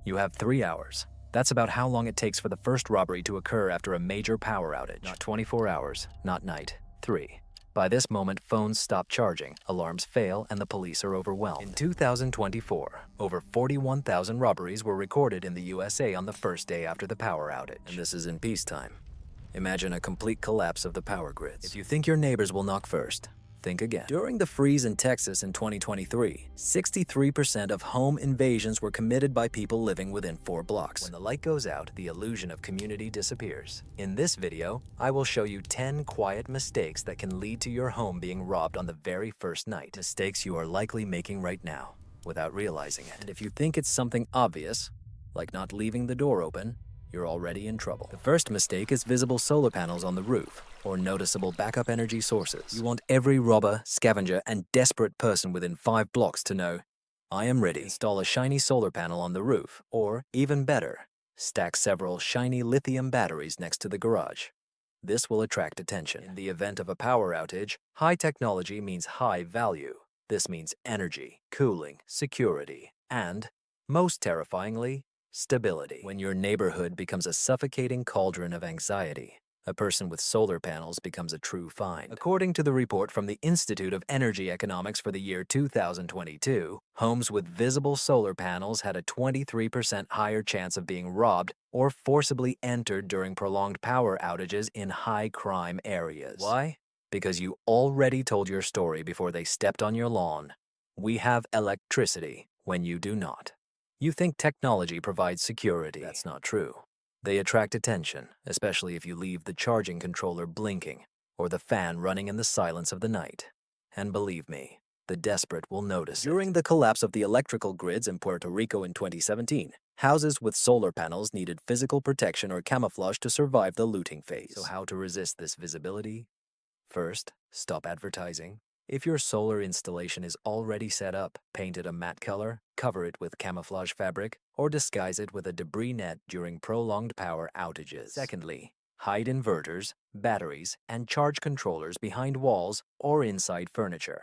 You have 3 hours. That's about how long it takes for the first robbery to occur after a major power outage. Not 24 hours, not night. 3. By this moment, phones stop charging, alarms fail, and the police are overwhelmed. In 2024, over 41,000 robberies were recorded in the USA on the first day after the power outage. And this is in peacetime. Imagine a complete collapse of the power grids. If you think your neighbors will knock first, think again. During the freeze in Texas in 2023, 63% of home invasions were committed by people living within 4 blocks. When the light goes out, the illusion of community disappears. In this video, I will show you 10 quiet mistakes that can lead to your home being robbed on the very first night. Mistakes you are likely making right now, without realizing it. And if you think it's something obvious, like not leaving the door open, you're already in trouble. The first mistake is visible solar panels on the roof, or noticeable backup energy sources. You want every robber, scavenger, and desperate person within 5 blocks to know, I am ready. Install a shiny solar panel on the roof, or, even better, stack several shiny lithium batteries next to the garage. This will attract attention. In the event of a power outage, high technology means high value. This means energy, cooling, security, and, most terrifyingly, stability. When your neighborhood becomes a suffocating cauldron of anxiety, a person with solar panels becomes a true find. According to the report from the Institute of Energy Economics for the year 2022, homes with visible solar panels had a 23% higher chance of being robbed or forcibly entered during prolonged power outages in high-crime areas. Why? Because you already told your story before they stepped on your lawn. We have electricity when you do not. You think technology provides security. That's not true. They attract attention, especially if you leave the charging controller blinking or the fan running in the silence of the night. And believe me, the desperate will notice. During the collapse of the electrical grids in Puerto Rico in 2017, houses with solar panels needed physical protection or camouflage to survive the looting phase. So how to resist this visibility? First, stop advertising. If your solar installation is already set up, paint it a matte color, cover it with camouflage fabric, or disguise it with a debris net during prolonged power outages. Secondly, hide inverters, batteries, and charge controllers behind walls or inside furniture.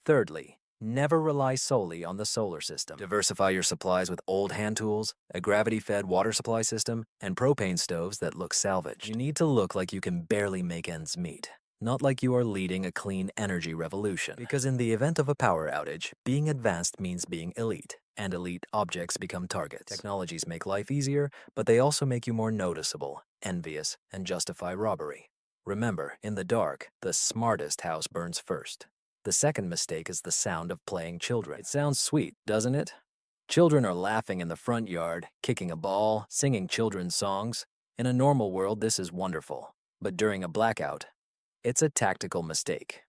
Thirdly, never rely solely on the solar system. Diversify your supplies with old hand tools, a gravity-fed water supply system, and propane stoves that look salvaged. You need to look like you can barely make ends meet. Not like you are leading a clean energy revolution. Because in the event of a power outage, being advanced means being elite, and elite objects become targets. Technologies make life easier, but they also make you more noticeable, envious, and justify robbery. Remember, in the dark, the smartest house burns first. The second mistake is the sound of playing children. It sounds sweet, doesn't it? Children are laughing in the front yard, kicking a ball, singing children's songs. In a normal world, this is wonderful. But during a blackout, it's a tactical mistake.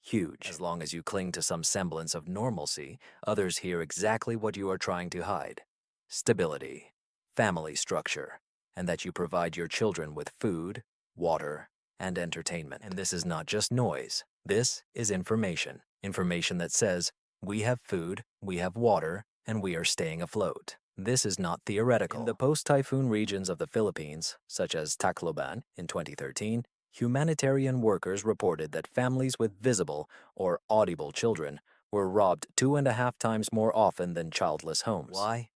Huge. As long as you cling to some semblance of normalcy, others hear exactly what you are trying to hide. Stability, family structure, and that you provide your children with food, water, and entertainment. And this is not just noise. This is information. Information that says, we have food, we have water, and we are staying afloat. This is not theoretical. In the post-typhoon regions of the Philippines, such as Tacloban in 2013, humanitarian workers reported that families with visible or audible children were robbed 2.5 times more often than childless homes. Why?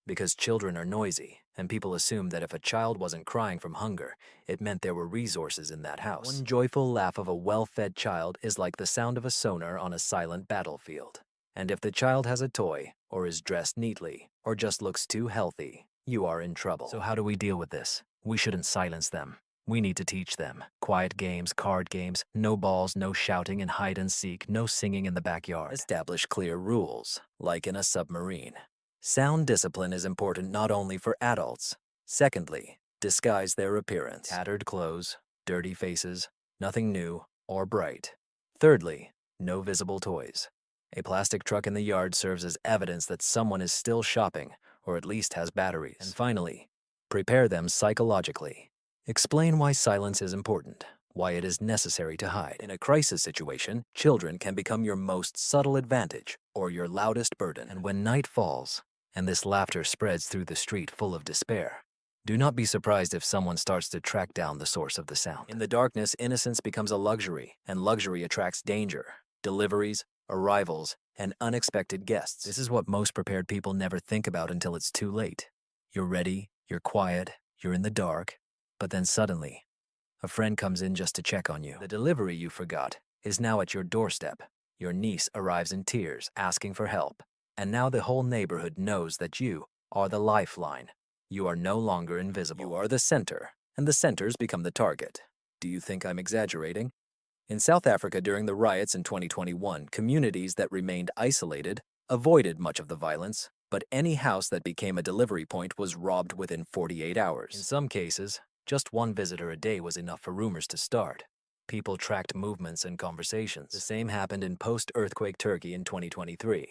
Because children are noisy, and people assumed that if a child wasn't crying from hunger, it meant there were resources in that house. One joyful laugh of a well-fed child is like the sound of a sonar on a silent battlefield. And if the child has a toy, or is dressed neatly, or just looks too healthy, you are in trouble. So how do we deal with this? We shouldn't silence them. We need to teach them. Quiet games, card games, no balls, no shouting and hide and seek, no singing in the backyard. Establish clear rules, like in a submarine. Sound discipline is important not only for adults. Secondly, disguise their appearance. Tattered clothes, dirty faces, nothing new or bright. Thirdly, no visible toys. A plastic truck in the yard serves as evidence that someone is still shopping, or at least has batteries. And finally, prepare them psychologically. Explain why silence is important, why it is necessary to hide. In a crisis situation, children can become your most subtle advantage or your loudest burden. And when night falls, and this laughter spreads through the street full of despair, do not be surprised if someone starts to track down the source of the sound. In the darkness, innocence becomes a luxury, and luxury attracts danger, deliveries, arrivals, and unexpected guests. This is what most prepared people never think about until it's too late. You're ready, you're quiet, you're in the dark, but then suddenly, a friend comes in just to check on you. The delivery you forgot is now at your doorstep. Your niece arrives in tears, asking for help. And now the whole neighborhood knows that you are the lifeline. You are no longer invisible. You are the center, and the centers become the target. Do you think I'm exaggerating? In South Africa during the riots in 2021, communities that remained isolated avoided much of the violence, but any house that became a delivery point was robbed within 48 hours. In some cases, just one visitor a day was enough for rumors to start. People tracked movements and conversations. The same happened in post-earthquake Turkey in 2023.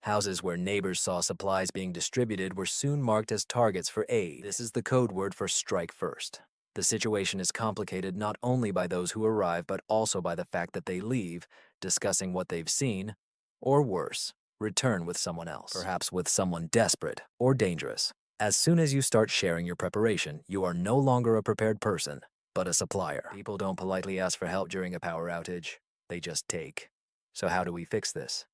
Houses where neighbors saw supplies being distributed were soon marked as targets for aid. This is the code word for strike first. The situation is complicated not only by those who arrive, but also by the fact that they leave, discussing what they've seen, or worse, return with someone else, perhaps with someone desperate or dangerous. As soon as you start sharing your preparation, you are no longer a prepared person, but a supplier. People don't politely ask for help during a power outage. They just take. So how do we fix this?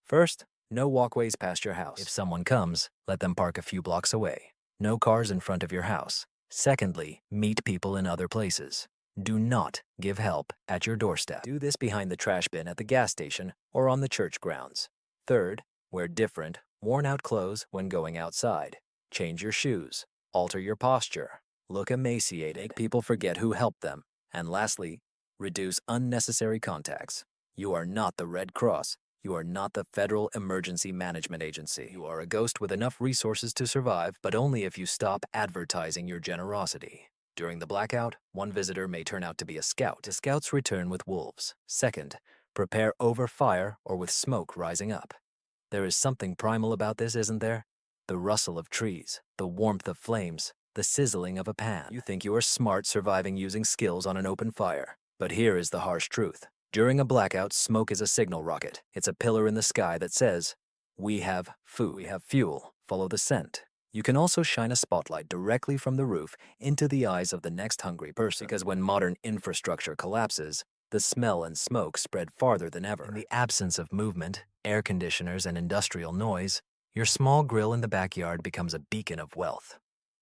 First, no walkways past your house. If someone comes, let them park a few blocks away. No cars in front of your house. Secondly, meet people in other places. Do not give help at your doorstep. Do this behind the trash bin at the gas station or on the church grounds. Third, wear different, worn-out clothes when going outside. Change your shoes. Alter your posture. Look emaciated. Make people forget who helped them. And lastly, reduce unnecessary contacts. You are not the Red Cross. You are not the Federal Emergency Management Agency. You are a ghost with enough resources to survive, but only if you stop advertising your generosity. During the blackout, one visitor may turn out to be a scout. The scouts return with wolves. Second, prepare over fire or with smoke rising up. There is something primal about this, isn't there? The rustle of trees, the warmth of flames, the sizzling of a pan. You think you are smart surviving using skills on an open fire. But here is the harsh truth. During a blackout, smoke is a signal rocket. It's a pillar in the sky that says, we have food, we have fuel, follow the scent. You can also shine a spotlight directly from the roof into the eyes of the next hungry person. Because when modern infrastructure collapses, the smell and smoke spread farther than ever. In the absence of movement, air conditioners, and industrial noise, your small grill in the backyard becomes a beacon of wealth.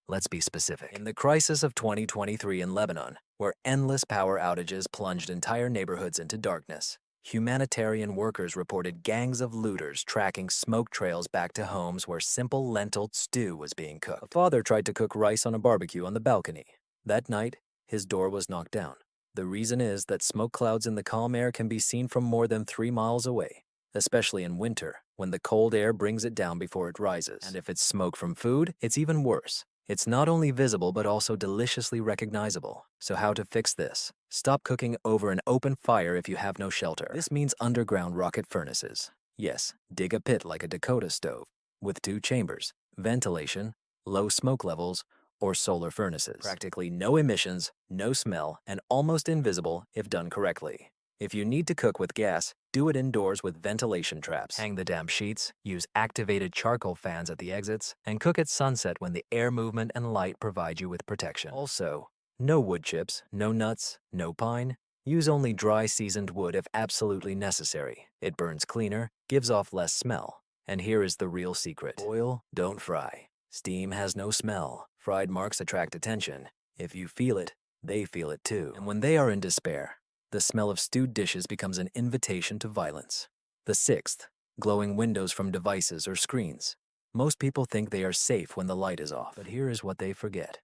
Let's be specific. In the crisis of 2023 in Lebanon, where endless power outages plunged entire neighborhoods into darkness, humanitarian workers reported gangs of looters tracking smoke trails back to homes where simple lentil stew was being cooked. A father tried to cook rice on a barbecue on the balcony. That night, his door was knocked down. The reason is that smoke clouds in the calm air can be seen from more than 3 miles away, especially in winter, when the cold air brings it down before it rises. And if it's smoke from food, it's even worse. It's not only visible, but also deliciously recognizable. So how to fix this? Stop cooking over an open fire if you have no shelter. This means underground rocket furnaces. Yes, dig a pit like a Dakota stove, with 2 chambers, ventilation, low smoke levels, or solar furnaces. Practically no emissions, no smell, and almost invisible if done correctly. If you need to cook with gas, do it indoors with ventilation traps. Hang the damp sheets, use activated charcoal fans at the exits, and cook at sunset when the air movement and light provide you with protection. Also, no wood chips, no nuts, no pine. Use only dry seasoned wood if absolutely necessary. It burns cleaner, gives off less smell. And here is the real secret. Boil, don't fry. Steam has no smell. Fried marks attract attention. If you feel it, they feel it too. And when they are in despair, the smell of stewed dishes becomes an invitation to violence. The 6th, glowing windows from devices or screens. Most people think they are safe when the light is off, but here is what they forget.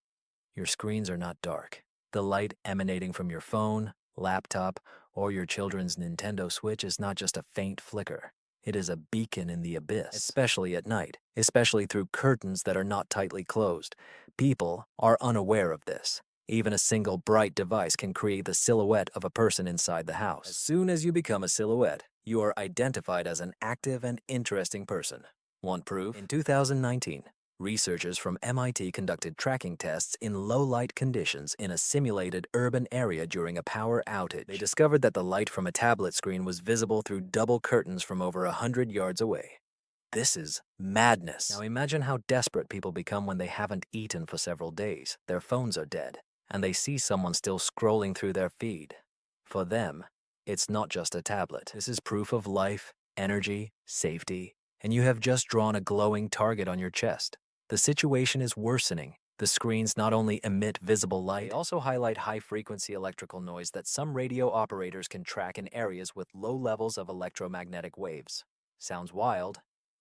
Your screens are not dark. The light emanating from your phone, laptop, or your children's Nintendo Switch is not just a faint flicker. It is a beacon in the abyss, especially at night, especially through curtains that are not tightly closed. People are unaware of this. Even a single bright device can create the silhouette of a person inside the house. As soon as you become a silhouette, you are identified as an active and interesting person. Want proof? In 2019, researchers from MIT conducted tracking tests in low-light conditions in a simulated urban area during a power outage. They discovered that the light from a tablet screen was visible through double curtains from over 100 yards away. This is madness. Now imagine how desperate people become when they haven't eaten for several days, their phones are dead, and they see someone still scrolling through their feed. For them, it's not just a tablet. This is proof of life, energy, safety, and you have just drawn a glowing target on your chest. The situation is worsening. The screens not only emit visible light, they also highlight high-frequency electrical noise that some radio operators can track in areas with low levels of electromagnetic waves. Sounds wild?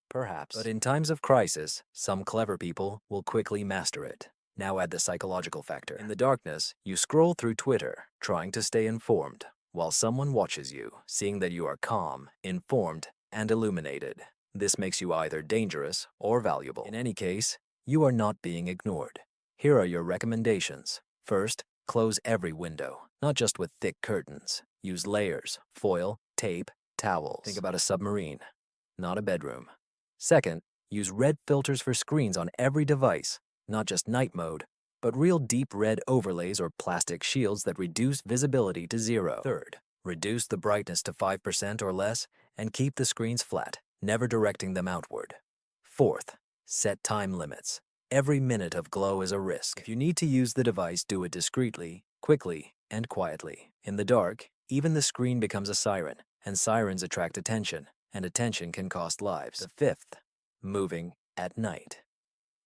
Perhaps. But in times of crisis, some clever people will quickly master it. Now add the psychological factor. In the darkness, you scroll through Twitter, trying to stay informed, while someone watches you, seeing that you are calm, informed, and illuminated. This makes you either dangerous or valuable. In any case, you are not being ignored. Here are your recommendations. First, close every window, not just with thick curtains. Use layers, foil, tape, towels. Think about a submarine, not a bedroom. Second, use red filters for screens on every device, not just night mode, but real deep red overlays or plastic shields that reduce visibility to 0. Third, reduce the brightness to 5% or less and keep the screens flat, never directing them outward. Fourth, set time limits. Every minute of glow is a risk. If you need to use the device, do it discreetly, quickly, and quietly. In the dark, even the screen becomes a siren, and sirens attract attention, and attention can cost lives. The fifth, moving at night.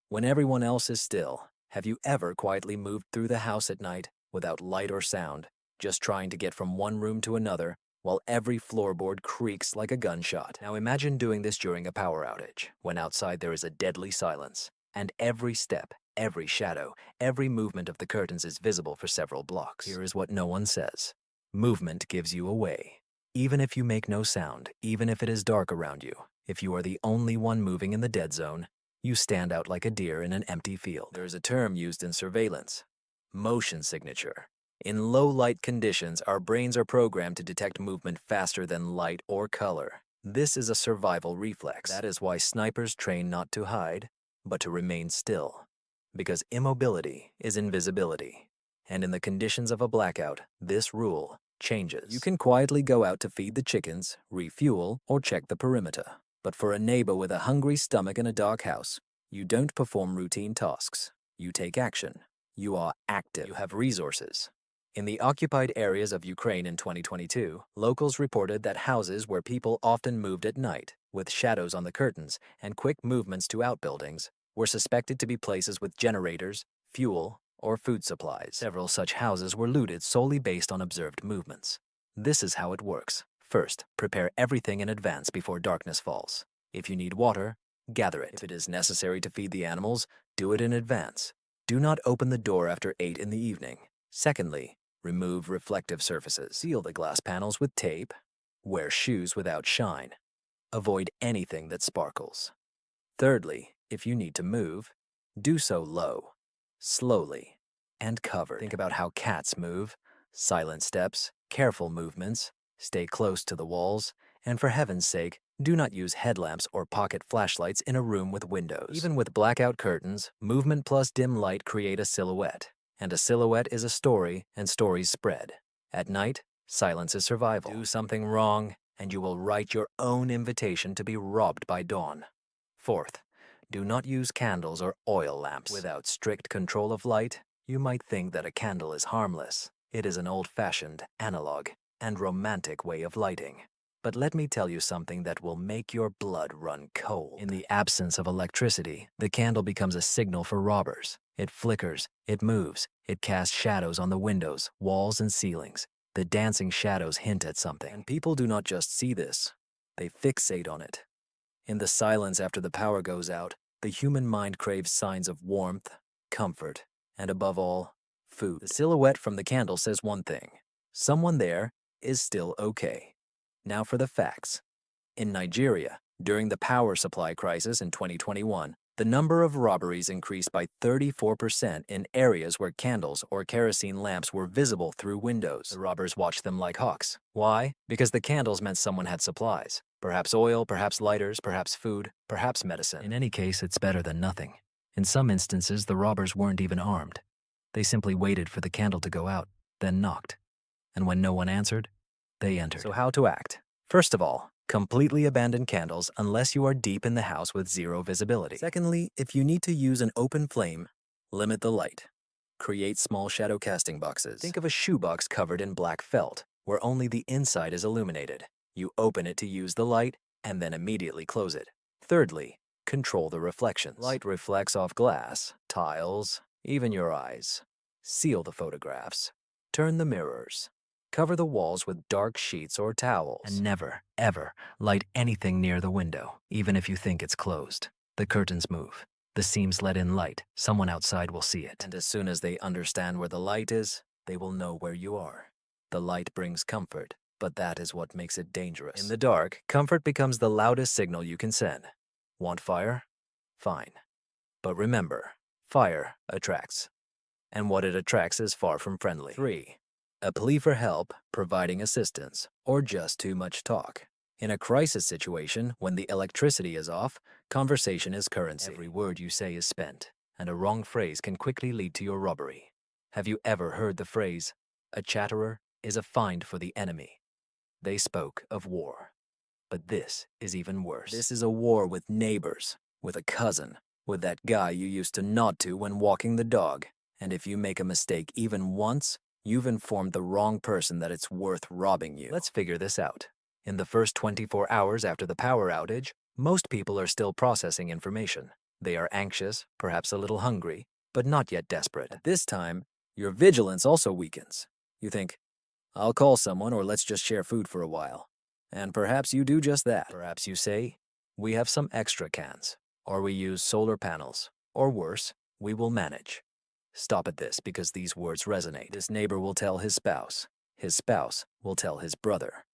When everyone else is still, have you ever quietly moved through the house at night without light or sound, just trying to get from one room to another while every floorboard creaks like a gunshot? Now imagine doing this during a power outage, when outside there is a deadly silence, and every step, every shadow, every movement of the curtains is visible for several blocks. Here is what no one says. Movement gives you away. Even if you make no sound, even if it is dark around you, if you are the only one moving in the dead zone, you stand out like a deer in an empty field. There is a term used in surveillance: motion signature. In low light conditions, our brains are programmed to detect movement faster than light or color. This is a survival reflex. That is why snipers train not to hide, but to remain still. Because immobility is invisibility. And in the conditions of a blackout, this rule changes. You can quietly go out to feed the chickens, refuel, or check the perimeter. But for a neighbor with a hungry stomach in a dark house, you don't perform routine tasks. You take action. You are active. You have resources. In the occupied areas of Ukraine in 2022, locals reported that houses where people often moved at night, with shadows on the curtains and quick movements to outbuildings, were suspected to be places with generators, fuel, or food supplies. Several such houses were looted solely based on observed movements. This is how it works. First, prepare everything in advance before darkness falls. If you need water, gather it. If it is necessary to feed the animals, do it in advance. Do not open the door after 8 in the evening. Secondly, remove reflective surfaces. Seal the glass panels with tape. Wear shoes without shine. Avoid anything that sparkles. Thirdly, if you need to move, do so low, slowly, and covered. Think about how cats move. Silent steps, careful movements. Stay close to the walls, and for heaven's sake, do not use headlamps or pocket flashlights in a room with windows. Even with blackout curtains, movement plus dim light create a silhouette, and a silhouette is a story, and stories spread. At night, silence is survival. Do something wrong, and you will write your own invitation to be robbed by dawn. Fourth, do not use candles or oil lamps. Without strict control of light, you might think that a candle is harmless. It is an old-fashioned, analog, and romantic way of lighting. But let me tell you something that will make your blood run cold. In the absence of electricity, the candle becomes a signal for robbers. It flickers, it moves, it casts shadows on the windows, walls, and ceilings. The dancing shadows hint at something. And people do not just see this, they fixate on it. In the silence after the power goes out, the human mind craves signs of warmth, comfort, and above all, food. The silhouette from the candle says one thing: someone there is still okay. Now for the facts. In Nigeria, during the power supply crisis in 2021, the number of robberies increased by 34% in areas where candles or kerosene lamps were visible through windows. The robbers watched them like hawks. Why? Because the candles meant someone had supplies. Perhaps oil, perhaps lighters, perhaps food, perhaps medicine. In any case, it's better than nothing. In some instances, the robbers weren't even armed. They simply waited for the candle to go out, then knocked. And when no one answered, they entered. So how to act? First of all, completely abandon candles unless you are deep in the house with zero visibility. Secondly, if you need to use an open flame, limit the light. Create small shadow casting boxes. Think of a shoebox covered in black felt, where only the inside is illuminated. You open it to use the light, and then immediately close it. Thirdly, Control the reflections. Light reflects off glass, tiles, even your eyes. Seal the photographs. Turn the mirrors. Cover the walls with dark sheets or towels. And never, ever light anything near the window, even if you think it's closed. The curtains move. The seams let in light. Someone outside will see it. And as soon as they understand where the light is, they will know where you are. The light brings comfort, but that is what makes it dangerous. In the dark, comfort becomes the loudest signal you can send. Want fire? Fine. But remember, fire attracts. And what it attracts is far from friendly. 3. A plea for help, providing assistance, or just too much talk. In a crisis situation, when the electricity is off, conversation is currency. Every word you say is spent, and a wrong phrase can quickly lead to your robbery. Have you ever heard the phrase, "A chatterer is a find for the enemy"? They spoke of war. But this is even worse. This is a war with neighbors, with a cousin, with that guy you used to nod to when walking the dog. And if you make a mistake even once, you've informed the wrong person that it's worth robbing you. Let's figure this out. In the first 24 hours after the power outage, most people are still processing information. They are anxious, perhaps a little hungry, but not yet desperate. At this time, your vigilance also weakens. You think, I'll call someone or let's just share food for a while. And perhaps you do just that. Perhaps you say, we have some extra cans, or we use solar panels, or worse, we will manage. Stop at this because these words resonate. This neighbor will tell his spouse will tell his brother.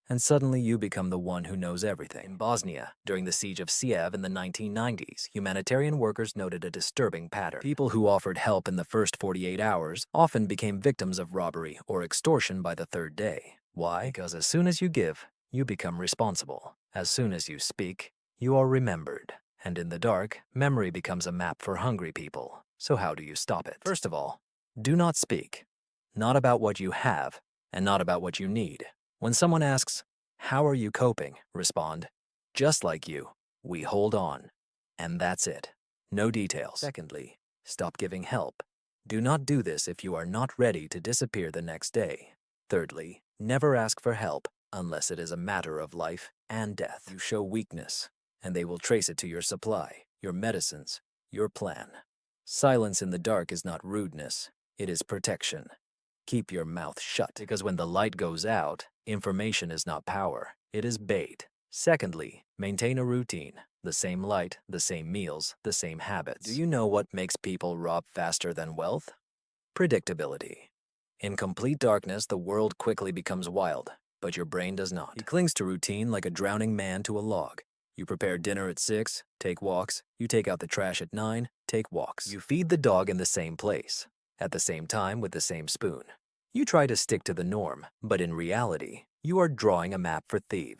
And suddenly you become the one who knows everything. In Bosnia, during the siege of Kiev in the 1990s, humanitarian workers noted a disturbing pattern. People who offered help in the first 48 hours often became victims of robbery or extortion by the third day. Why? Because as soon as you give, you become responsible. As soon as you speak, you are remembered. And in the dark, memory becomes a map for hungry people. So how do you stop it? First of all, do not speak. Not about what you have, and not about what you need. When someone asks, how are you coping? Respond, just like you, we hold on. And that's it. No details. Secondly, stop giving help. Do not do this if you are not ready to disappear the next day. Thirdly, never ask for help unless it is a matter of life and death. You show weakness, and they will trace it to your supply, your medicines, your plan. Silence in the dark is not rudeness, it is protection. Keep your mouth shut, because when the light goes out, information is not power, it is bait. Secondly, maintain a routine. The same light, the same meals, the same habits. Do you know what makes people rob faster than wealth? Predictability. In complete darkness, the world quickly becomes wild, but your brain does not. It clings to routine like a drowning man to a log. You prepare dinner at 6, take walks. You take out the trash at 9, take walks. You feed the dog in the same place, at the same time with the same spoon. You try to stick to the norm, but in reality, you are drawing a map for thieves.